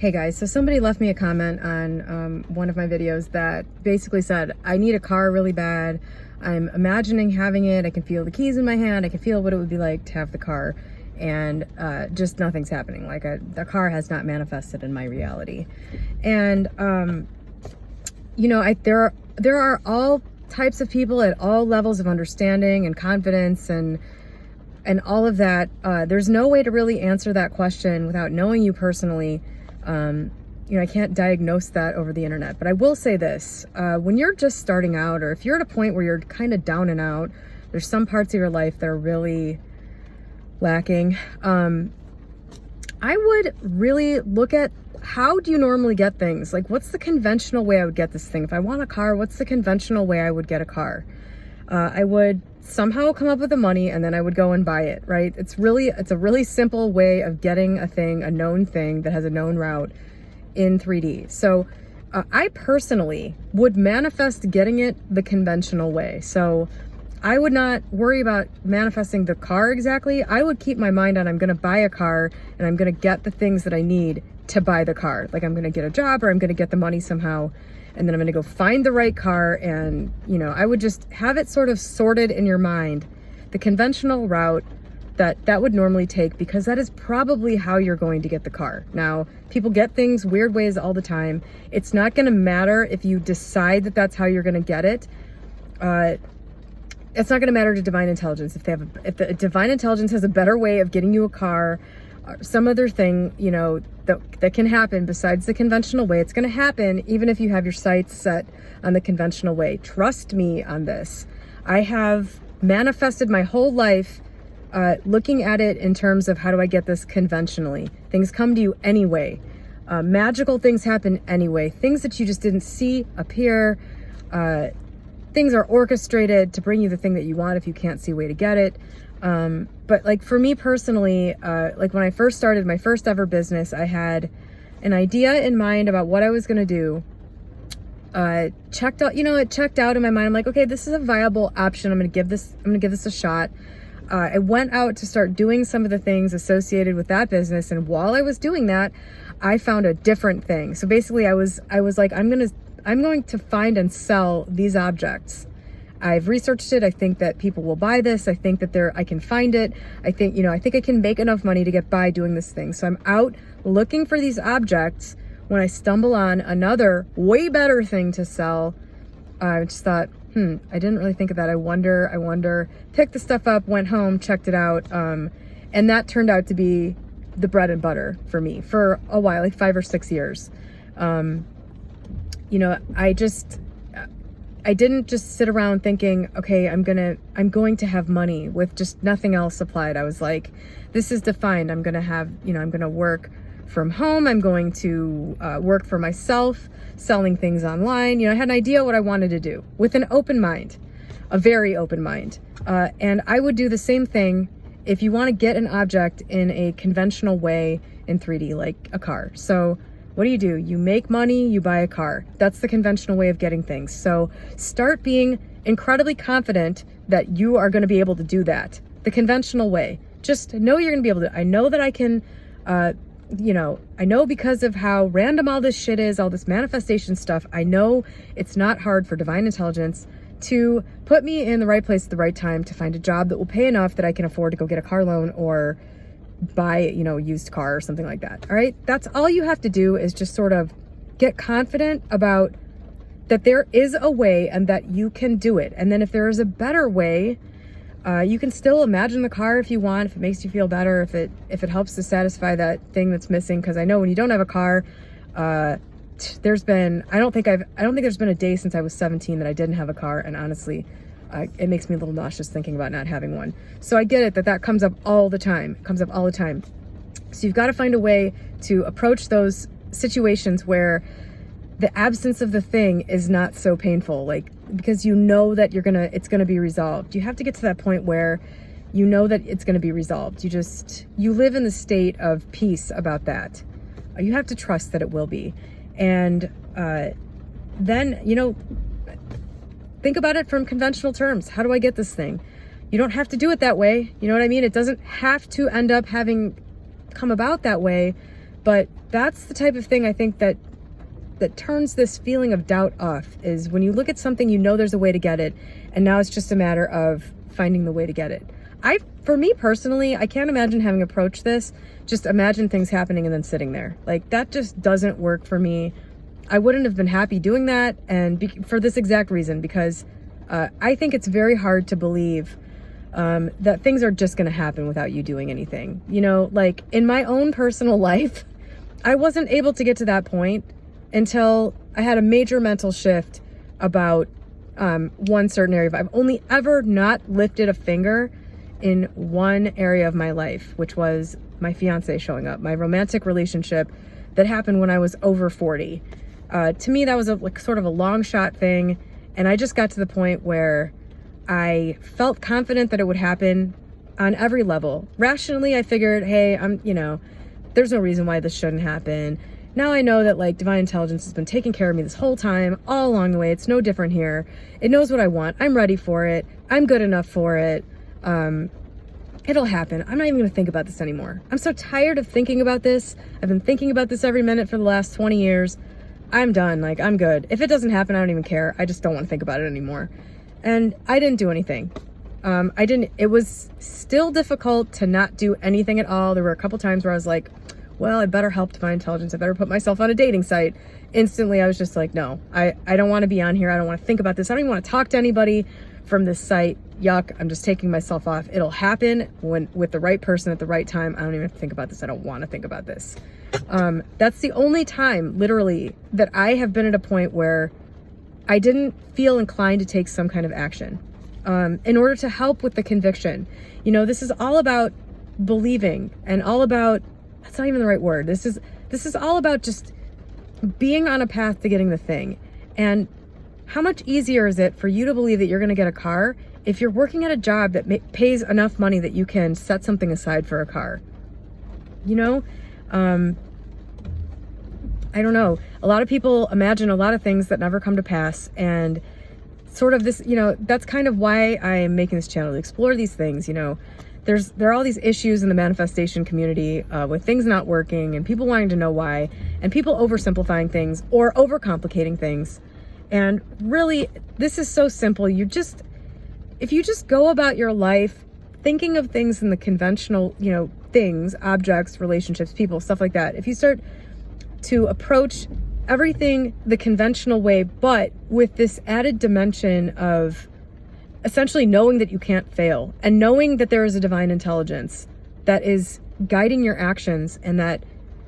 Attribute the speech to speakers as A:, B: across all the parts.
A: Hey guys, so somebody left me a comment on one of my videos that basically said, I need a car really bad. I'm imagining having it. I can feel the keys in my hand. I can feel what it would be like to have the car. And just nothing's happening. Like the car has not manifested in my reality. And, you know, there are all types of people at all levels of understanding and confidence and all of that. There's no way to really answer that question without knowing you personally. You know, I can't diagnose that over the internet, but I will say this, when you're just starting out, or if you're at a point where you're kind of down and out, there's some parts of your life that are really lacking. I would really look at, how do you normally get things? Like, what's the conventional way I would get this thing? If I want a car, what's the conventional way I would get a car? I would somehow come up with the money and then I would go and buy it, right? It's a really simple way of getting a thing, a known thing that has a known route in 3D. So I personally would manifest getting it the conventional way. So I would not worry about manifesting the car exactly. I would keep my mind on, I'm going to buy a car and I'm going to get the things that I need to buy the car. Like, I'm going to get a job, or I'm going to get the money somehow, and then I'm going to go find the right car. And, you know, I would just have it sort of sorted in your mind, the conventional route that would normally take, because that is probably how you're going to get the car. Now, people get things weird ways all the time. It's not going to matter if you decide that that's how you're going to get it. It's not going to matter to divine intelligence. If the divine intelligence has a better way of getting you a car, some other thing, you know, that can happen besides the conventional way, it's going to happen even if you have your sights set on the conventional way. Trust me on this. I have manifested my whole life looking at it in terms of, how do I get this conventionally? Things come to you anyway. Magical things happen anyway. Things that you just didn't see appear. Things are orchestrated to bring you the thing that you want if you can't see a way to get it. But like, for me personally, like when I first started my first ever business, I had an idea in mind about what I was going to do. It checked out in my mind. I'm like, okay, this is a viable option. I'm going to give this a shot. I went out to start doing some of the things associated with that business. And while I was doing that, I found a different thing. So basically I was like, I'm going to find and sell these objects. I've researched it. I think that people will buy this. I think that I can find it. I think I can make enough money to get by doing this thing. So I'm out looking for these objects when I stumble on another way better thing to sell. I just thought, I didn't really think of that. I wonder, picked the stuff up, went home, checked it out. And that turned out to be the bread and butter for me for a while, like 5 or 6 years. You know, I didn't just sit around thinking, okay, I'm going to have money with just nothing else applied. I was like, this is defined. I'm going to have, you know, I'm going to work from home. I'm going to work for myself, selling things online. You know, I had an idea what I wanted to do with an open mind, a very open mind. And I would do the same thing if you want to get an object in a conventional way in 3D, like a car. So what do? You make money, you buy a car. That's the conventional way of getting things. So start being incredibly confident that you are going to be able to do that. The conventional way. Just know you're going to be able to. I know that I can, you know, I know because of how random all this shit is, all this manifestation stuff, I know it's not hard for divine intelligence to put me in the right place at the right time to find a job that will pay enough that I can afford to go get a car loan or buy, you know, a used car or something like that. All right. That's all you have to do, is just sort of get confident about that there is a way and that you can do it. And then if there is a better way, you can still imagine the car if you want, if it makes you feel better, if it helps to satisfy that thing that's missing. Cause I know when you don't have a car, I don't think there's been a day since I was 17 that I didn't have a car. And honestly, it makes me a little nauseous thinking about not having one. So I get it that comes up all the time. It comes up all the time. So you've got to find a way to approach those situations where the absence of the thing is not so painful, like, because you know that it's going to be resolved. You have to get to that point where you know that it's going to be resolved. You live in the state of peace about that. You have to trust that it will be. And then, you know, think about it from conventional terms. How do I get this thing? You don't have to do it that way. You know what I mean? It doesn't have to end up having come about that way, But that's the type of thing I think that turns this feeling of doubt off, is when you look at something, you know there's a way to get it, and now it's just a matter of finding the way to get it. For me personally, I can't imagine having approached this, just imagine things happening and then sitting there. Like, that just doesn't work for me. I wouldn't have been happy doing that, and for this exact reason, because I think it's very hard to believe that things are just going to happen without you doing anything. You know, like in my own personal life, I wasn't able to get to that point until I had a major mental shift about one certain area. I've only ever not lifted a finger in one area of my life, which was my fiance showing up, my romantic relationship that happened when I was over 40. To me, that was sort of a long shot thing. And I just got to the point where I felt confident that it would happen on every level. Rationally, I figured, hey, there's no reason why this shouldn't happen. Now I know that like divine intelligence has been taking care of me this whole time, all along the way. It's no different here. It knows what I want. I'm ready for it. I'm good enough for it. It'll happen. I'm not even going to think about this anymore. I'm so tired of thinking about this. I've been thinking about this every minute for the last 20 years. I'm done. Like, I'm good. If it doesn't happen, I don't even care. I just don't want to think about it anymore. And I didn't do anything. It was still difficult to not do anything at all. There were a couple times where I was like, well, I better help divine intelligence. I better put myself on a dating site. Instantly, I was just like, no, I don't want to be on here. I don't want to think about this. I don't even want to talk to anybody from this site. Yuck. I'm just taking myself off. It'll happen with the right person at the right time. I don't even have to think about this. I don't want to think about this. That's the only time, literally, that I have been at a point where I didn't feel inclined to take some kind of action in order to help with the conviction. You know, this is all about believing, and all about, that's not even the right word. This is all about just being on a path to getting the thing. And how much easier is it for you to believe that you're going to get a car if you're working at a job that pays enough money that you can set something aside for a car? You know, I don't know. A lot of people imagine a lot of things that never come to pass, and sort of this, you know, that's kind of why I'm making this channel, to explore these things. You know, there are all these issues in the manifestation community with things not working, and people wanting to know why, and people oversimplifying things or overcomplicating things. And really, this is so simple. If you just go about your life thinking of things in the conventional, you know, things, objects, relationships, people, stuff like that. If you start to approach everything the conventional way, but with this added dimension of essentially knowing that you can't fail, and knowing that there is a divine intelligence that is guiding your actions, and that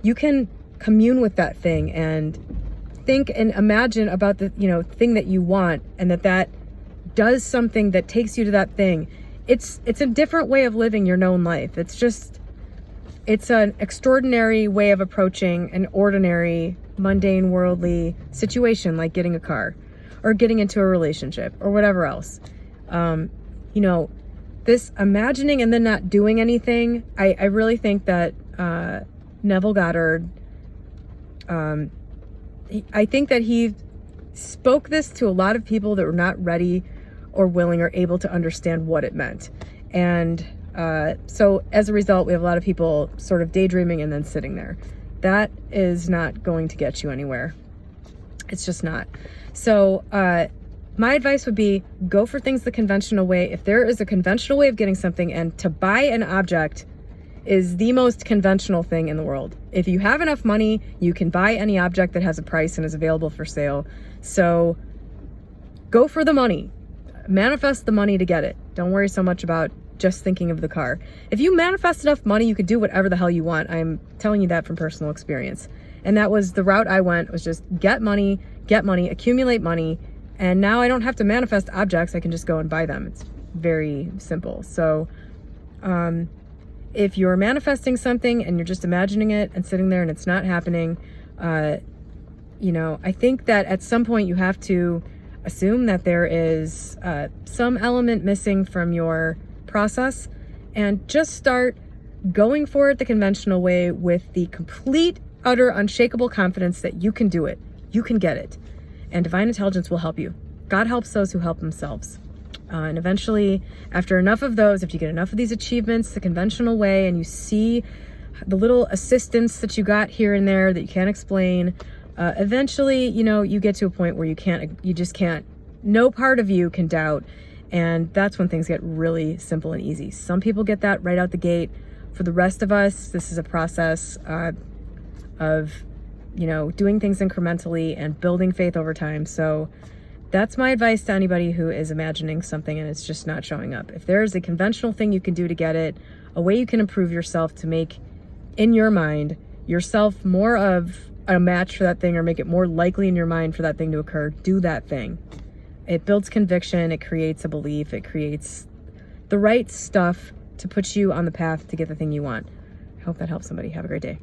A: you can commune with that thing and think and imagine about the, you know, thing that you want, and that does something that takes you to that thing. It's a different way of living your known life. It's an extraordinary way of approaching an ordinary, mundane, worldly situation, like getting a car or getting into a relationship or whatever else. You know, this imagining and then not doing anything, I really think that Neville Goddard, I think that he spoke this to a lot of people that were not ready or willing or able to understand what it meant. And so as a result, we have a lot of people sort of daydreaming and then sitting there. That is not going to get you anywhere. It's just not. So my advice would be, go for things the conventional way. If there is a conventional way of getting something, and to buy an object is the most conventional thing in the world. If you have enough money, you can buy any object that has a price and is available for sale. So go for the money. Manifest the money to get it. Don't worry so much about just thinking of the car. If you manifest enough money, you could do whatever the hell you want. I'm telling you that from personal experience. And that was the route I went, was just get money, accumulate money. And now I don't have to manifest objects. I can just go and buy them. It's very simple. So if you're manifesting something and you're just imagining it and sitting there and it's not happening, you know, I think that at some point you have to assume that there is some element missing from your process, and just start going for it the conventional way with the complete, utter, unshakable confidence that you can do it. You can get it. And divine intelligence will help you. God helps those who help themselves. And eventually, after enough of those, if you get enough of these achievements the conventional way, and you see the little assistance that you got here and there that you can't explain, eventually, you know, you get to a point where you just can't, no part of you can doubt. And that's when things get really simple and easy. Some people get that right out the gate. For the rest of us, this is a process of, you know, doing things incrementally and building faith over time. So that's my advice to anybody who is imagining something and it's just not showing up. If there is a conventional thing you can do to get it, a way you can improve yourself to make, in your mind, yourself more of a match for that thing, or make it more likely in your mind for that thing to occur, do that thing. It builds conviction, it creates a belief, it creates the right stuff to put you on the path to get the thing you want. I hope that helps somebody. Have a great day.